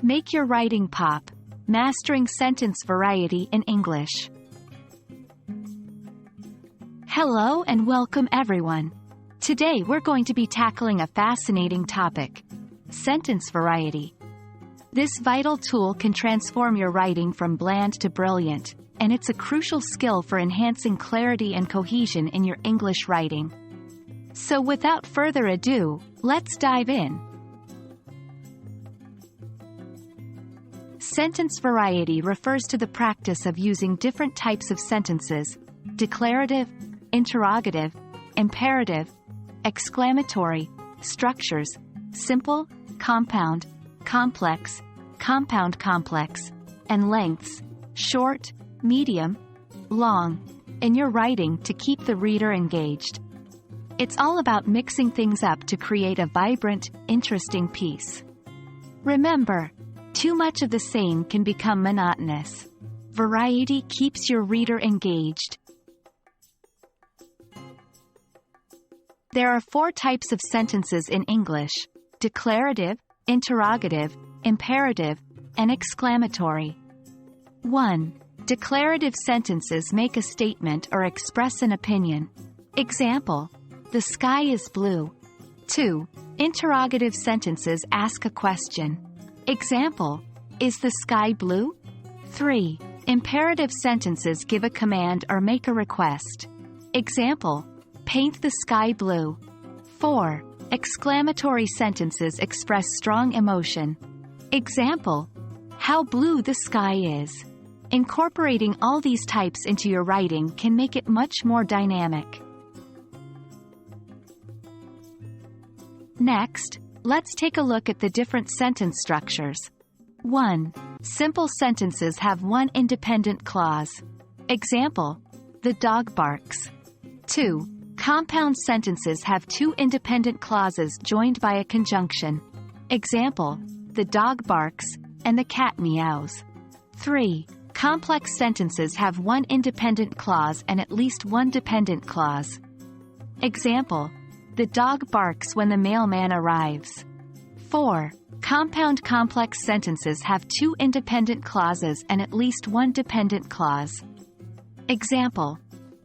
Make your writing pop. Mastering sentence variety in English. Hello and welcome everyone. Today we're going to be tackling a fascinating topic: sentence variety. This vital tool can transform your writing from bland to brilliant, and it's a crucial skill for enhancing clarity and cohesion in your English writing. So without further ado, let's dive in. Sentence variety refers to the practice of using different types of sentences: declarative, interrogative, imperative, exclamatory, structures, simple, compound, complex, compound complex, and lengths, short, medium, long, in your writing to keep the reader engaged. It's all about mixing things up to create a vibrant, interesting piece. Remember, too much of the same can become monotonous. Variety keeps your reader engaged. There are 4 types of sentences in English: declarative, interrogative, imperative, and exclamatory. 1. Declarative sentences make a statement or express an opinion. Example: the sky is blue. 2. Interrogative sentences ask a question. Example: is the sky blue? 3. Imperative sentences give a command or make a request. Example: paint the sky blue. 4. Exclamatory sentences express strong emotion. Example: how blue the sky is. Incorporating all these types into your writing can make it much more dynamic. Next, let's take a look at the different sentence structures. 1. Simple sentences have one independent clause. Example: the dog barks. 2. Compound sentences have 2 independent clauses joined by a conjunction. Example: the dog barks, and the cat meows. 3. Complex sentences have one independent clause and at least one dependent clause. Example: the dog barks when the mailman arrives. 4. Compound complex sentences have 2 independent clauses and at least one dependent clause. Example: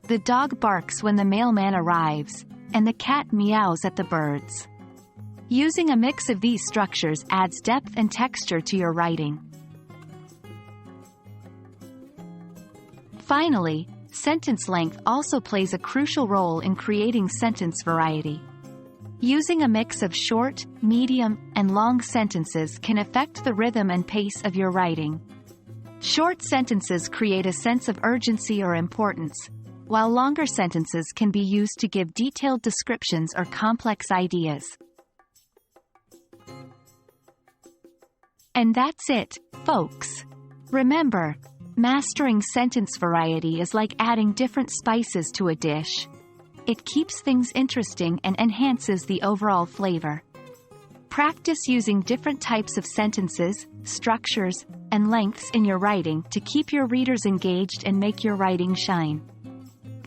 the dog barks when the mailman arrives, and the cat meows at the birds. Using a mix of these structures adds depth and texture to your writing. Finally, sentence length also plays a crucial role in creating sentence variety. Using a mix of short, medium, and long sentences can affect the rhythm and pace of your writing. Short sentences create a sense of urgency or importance, while longer sentences can be used to give detailed descriptions or complex ideas. And that's it, folks. Remember, mastering sentence variety is like adding different spices to a dish. It keeps things interesting and enhances the overall flavor. Practice using different types of sentences, structures, and lengths in your writing to keep your readers engaged and make your writing shine.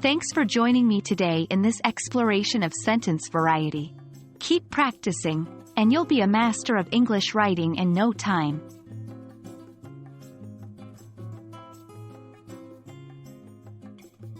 Thanks for joining me today in this exploration of sentence variety. Keep practicing, and you'll be a master of English writing in no time.